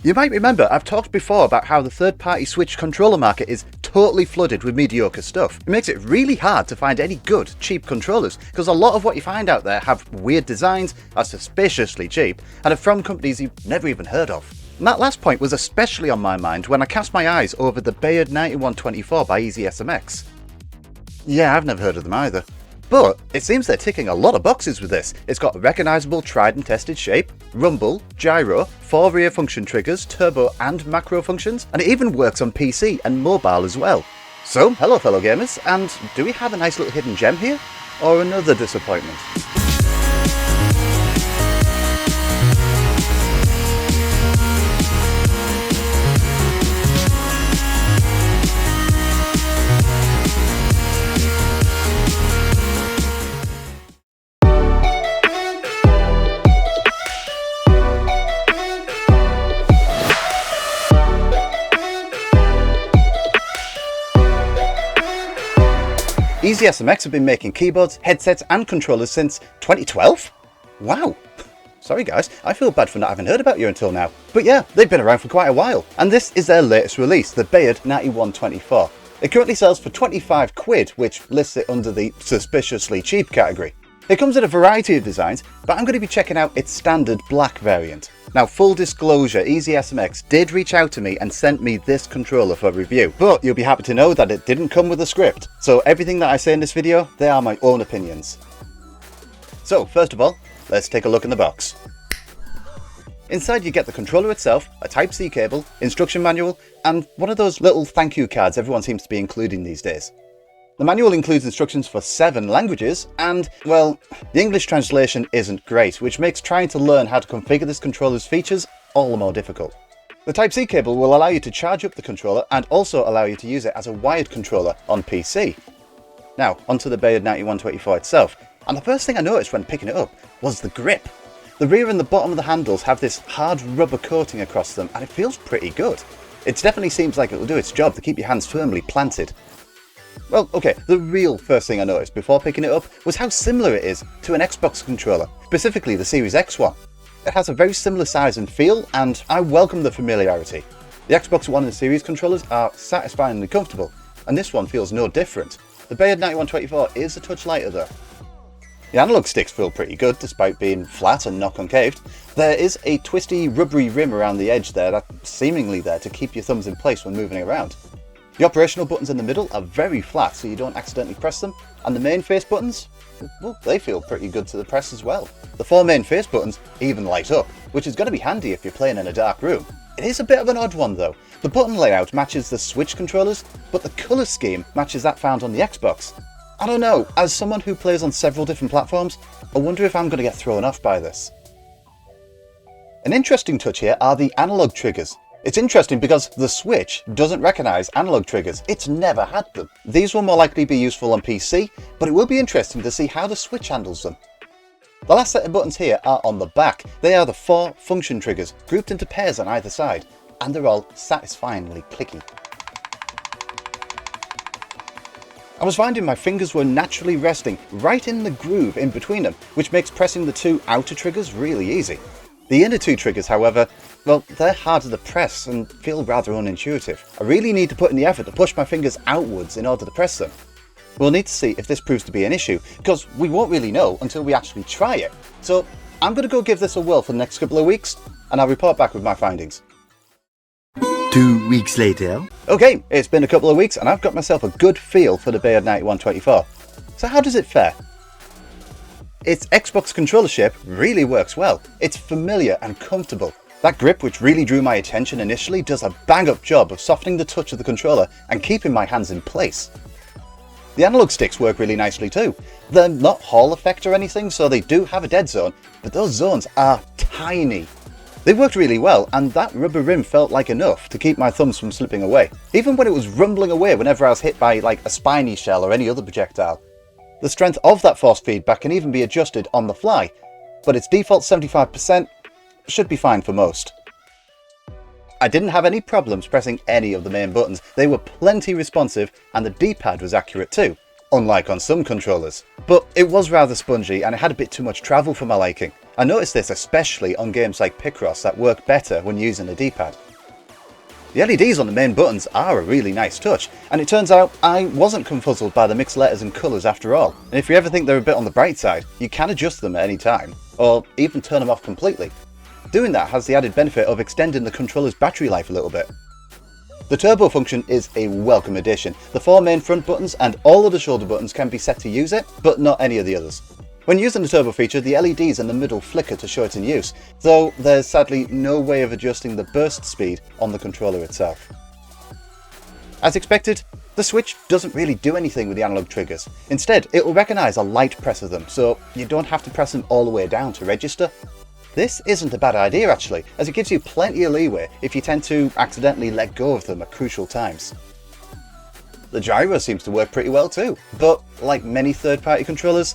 You might remember I've talked before about how the third-party Switch controller market is totally flooded with mediocre stuff. It makes it really hard to find any good, cheap controllers, because a lot of what you find out there have weird designs, are suspiciously cheap, and are from companies you've never even heard of. And that last point was especially on my mind when I cast my eyes over the Bayard 9124 by EasySMX. Yeah, I've never heard of them either. But it seems they're ticking a lot of boxes with this. It's got a recognisable tried and tested shape, rumble, gyro, 4 rear function triggers, turbo and macro functions, and it even works on PC and mobile as well. So, hello fellow gamers, and do we have a nice little hidden gem here? Or another disappointment? EasySMX have been making keyboards, headsets and controllers since 2012? Wow! Sorry guys, I feel bad for not having heard about you until now. But yeah, they've been around for quite a while, and this is their latest release, the Bayard 9124. It currently sells for 25 quid, which lists it under the suspiciously cheap category. It comes in a variety of designs, but I'm going to be checking out its standard black variant. Now, full disclosure, EasySMX did reach out to me and sent me this controller for review, but you'll be happy to know that it didn't come with a script. So everything that I say in this video, they are my own opinions. So first of all, let's take a look in the box. Inside you get the controller itself, a Type-C cable, instruction manual, and one of those little thank you cards everyone seems to be including these days. The manual includes instructions for 7 languages, and, well, the English translation isn't great, which makes trying to learn how to configure this controller's features all the more difficult. The Type-C cable will allow you to charge up the controller and also allow you to use it as a wired controller on PC. Now, onto the Bayard 9124 itself, and the first thing I noticed when picking it up was the grip. The rear and the bottom of the handles have this hard rubber coating across them, and it feels pretty good. It definitely seems like it will do its job to keep your hands firmly planted. Well, okay, the real first thing I noticed before picking it up was how similar it is to an Xbox controller, specifically the Series X one. It has a very similar size and feel, and I welcome the familiarity. The Xbox One and Series controllers are satisfyingly comfortable, and this one feels no different. The Bayard 9124 is a touch lighter though. The analog sticks feel pretty good despite being flat and not concaved. There is a twisty rubbery rim around the edge there that's seemingly there to keep your thumbs in place when moving around. The operational buttons in the middle are very flat so you don't accidentally press them, and the main face buttons, well, they feel pretty good to the press as well. The 4 main face buttons even light up, which is going to be handy if you're playing in a dark room. It is a bit of an odd one though. The button layout matches the Switch controllers, but the colour scheme matches that found on the Xbox. I don't know, as someone who plays on several different platforms, I wonder if I'm going to get thrown off by this. An interesting touch here are the analog triggers. It's interesting because the Switch doesn't recognise analog triggers, it's never had them. These will more likely be useful on PC, but it will be interesting to see how the Switch handles them. The last set of buttons here are on the back. They are the 4 function triggers, grouped into pairs on either side, and they're all satisfyingly clicky. I was finding my fingers were naturally resting right in the groove in between them, which makes pressing the 2 outer triggers really easy. The inner 2 triggers, however, well, they're harder to press and feel rather unintuitive. I really need to put in the effort to push my fingers outwards in order to press them. We'll need to see if this proves to be an issue, because we won't really know until we actually try it. So I'm going to go give this a whirl for the next couple of weeks, and I'll report back with my findings. 2 weeks later. Okay, it's been a couple of weeks and I've got myself a good feel for the Bayard 9124. So how does it fare? Its Xbox controller shape really works well. It's familiar and comfortable. That grip, which really drew my attention initially, does a bang-up job of softening the touch of the controller and keeping my hands in place. The analog sticks work really nicely too. They're not Hall effect or anything, so they do have a dead zone, but those zones are tiny. They worked really well, and that rubber rim felt like enough to keep my thumbs from slipping away, even when it was rumbling away whenever I was hit by like a spiny shell or any other projectile. The strength of that force feedback can even be adjusted on the fly, but its default 75% should be fine for most. I didn't have any problems pressing any of the main buttons. They were plenty responsive and the D-pad was accurate too, unlike on some controllers. But it was rather spongy and it had a bit too much travel for my liking. I noticed this especially on games like Picross that work better when using a D-pad. The LEDs on the main buttons are a really nice touch, and it turns out I wasn't confuzzled by the mixed letters and colours after all. And if you ever think they're a bit on the bright side, you can adjust them at any time, or even turn them off completely. Doing that has the added benefit of extending the controller's battery life a little bit. The turbo function is a welcome addition. The 4 main front buttons and all of the shoulder buttons can be set to use it, but not any of the others. When using the turbo feature, the LEDs in the middle flicker to show it's in use, though there's sadly no way of adjusting the burst speed on the controller itself. As expected, the Switch doesn't really do anything with the analog triggers. Instead, it will recognise a light press of them, so you don't have to press them all the way down to register. This isn't a bad idea actually, as it gives you plenty of leeway if you tend to accidentally let go of them at crucial times. The gyro seems to work pretty well too, but like many third-party controllers,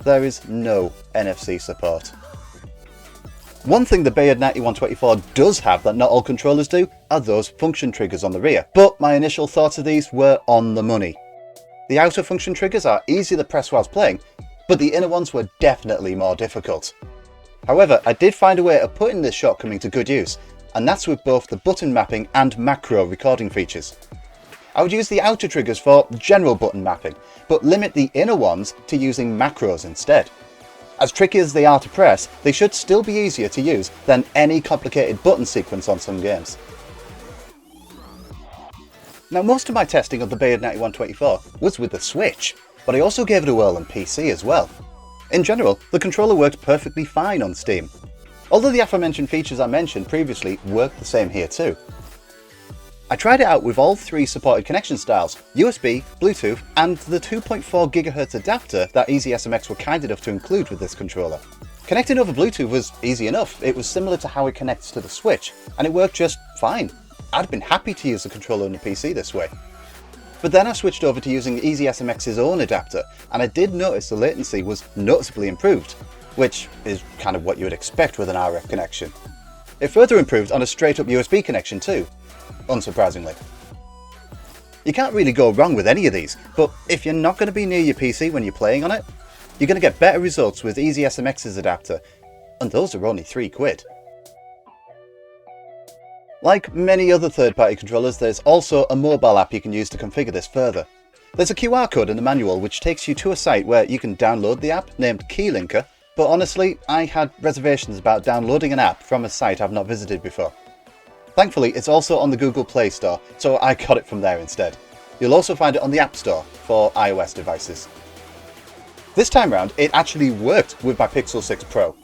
there is no NFC support. One thing the Bayard 9124 does have that not all controllers do are those function triggers on the rear, but my initial thoughts of these were on the money. The outer function triggers are easy to press whilst playing, but the inner ones were definitely more difficult. However, I did find a way of putting this shortcoming to good use, and that's with both the button mapping and macro recording features. I would use the outer triggers for general button mapping, but limit the inner ones to using macros instead. As tricky as they are to press, they should still be easier to use than any complicated button sequence on some games. Now, most of my testing of the Bayard 9124 was with the Switch, but I also gave it a whirl on PC as well. In general, the controller worked perfectly fine on Steam, although the aforementioned features I mentioned previously work the same here too. I tried it out with all 3 supported connection styles, USB, Bluetooth and the 2.4 GHz adapter that EasySMX were kind enough to include with this controller. Connecting over Bluetooth was easy enough. It was similar to how it connects to the Switch, and it worked just fine. I'd been happy to use the controller on the PC this way. But then I switched over to using EasySMX's own adapter, and I did notice the latency was noticeably improved, which is kind of what you would expect with an RF connection. It further improved on a straight up USB connection too, unsurprisingly. You can't really go wrong with any of these, but if you're not going to be near your PC when you're playing on it, you're going to get better results with EasySMX's adapter, and those are only £3. Like many other third-party controllers, there's also a mobile app you can use to configure this further. There's a QR code in the manual which takes you to a site where you can download the app named Keylinker, but honestly, I had reservations about downloading an app from a site I've not visited before. Thankfully, it's also on the Google Play Store, so I got it from there instead. You'll also find it on the App Store for iOS devices. This time round, it actually worked with my Pixel 6 Pro,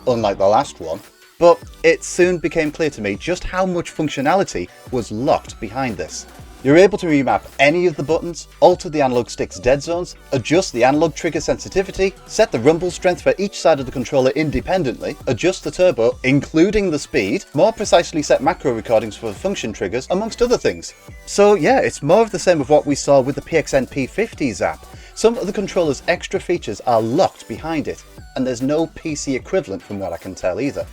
unlike the last one, but it soon became clear to me just how much functionality was locked behind this. You're able to remap any of the buttons, alter the analog stick's dead zones, adjust the analog trigger sensitivity, set the rumble strength for each side of the controller independently, adjust the turbo, including the speed, more precisely set macro recordings for the function triggers, amongst other things. So yeah, it's more of the same of what we saw with the PXN P50's app. Some of the controller's extra features are locked behind it, and there's no PC equivalent from what I can tell either.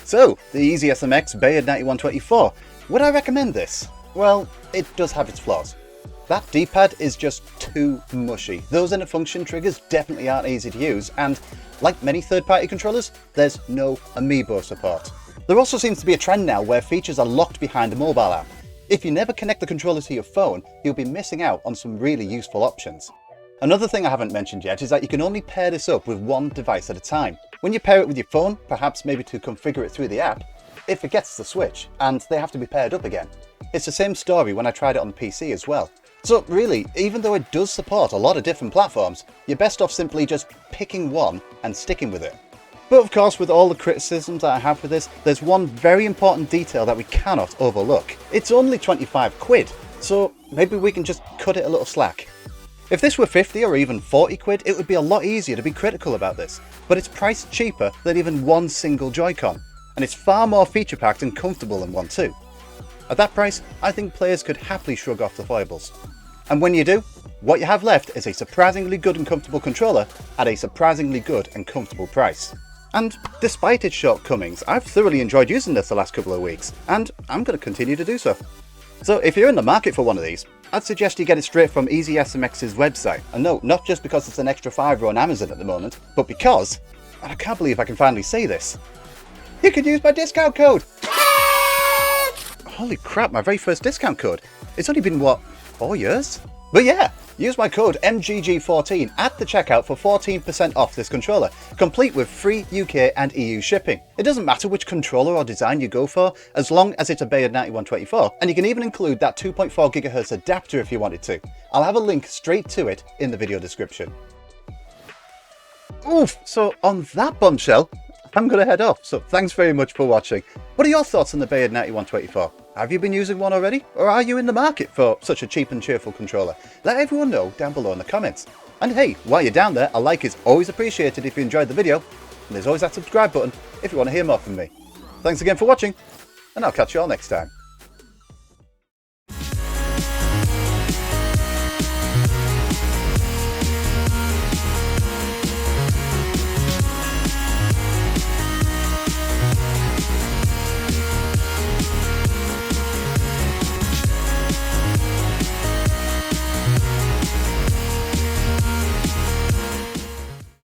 So, the EasySMX Bayard 9124. Would I recommend this? Well, it does have its flaws. That D-pad is just too mushy. Those inner function triggers definitely aren't easy to use, and like many third-party controllers, there's no amiibo support. There also seems to be a trend now where features are locked behind a mobile app. If you never connect the controller to your phone, you'll be missing out on some really useful options. Another thing I haven't mentioned yet is that you can only pair this up with one device at a time. When you pair it with your phone, perhaps maybe to configure it through the app, it forgets the switch and they have to be paired up again. It's the same story when I tried it on the PC as well. So really, even though it does support a lot of different platforms, you're best off simply just picking one and sticking with it. But of course, with all the criticisms that I have for this, there's one very important detail that we cannot overlook. It's only 25 quid, so maybe we can just cut it a little slack. If this were 50 or even 40 quid, it would be a lot easier to be critical about this, but it's priced cheaper than even one single Joy-Con, and it's far more feature-packed and comfortable than one too. At that price, I think players could happily shrug off the foibles. And when you do, what you have left is a surprisingly good and comfortable controller at a surprisingly good and comfortable price. And despite its shortcomings, I've thoroughly enjoyed using this the last couple of weeks, and I'm going to continue to do so. So if you're in the market for one of these, I'd suggest you get it straight from EasySMX's website. And no, not just because it's an extra €5 on Amazon at the moment, but because, and I can't believe I can finally say this, you could use my discount code! Holy crap, my very first discount code. It's only been, what, 4 years? But yeah, use my code MGG14 at the checkout for 14% off this controller, complete with free UK and EU shipping. It doesn't matter which controller or design you go for, as long as it's a Bayard 9124, and you can even include that 2.4 GHz adapter if you wanted to. I'll have a link straight to it in the video description. Oof, so on that bombshell, I'm going to head off, so thanks very much for watching. What are your thoughts on the Bayard 9124? Have you been using one already? Or are you in the market for such a cheap and cheerful controller? Let everyone know down below in the comments. And hey, while you're down there, a like is always appreciated if you enjoyed the video. And there's always that subscribe button if you want to hear more from me. Thanks again for watching, and I'll catch you all next time.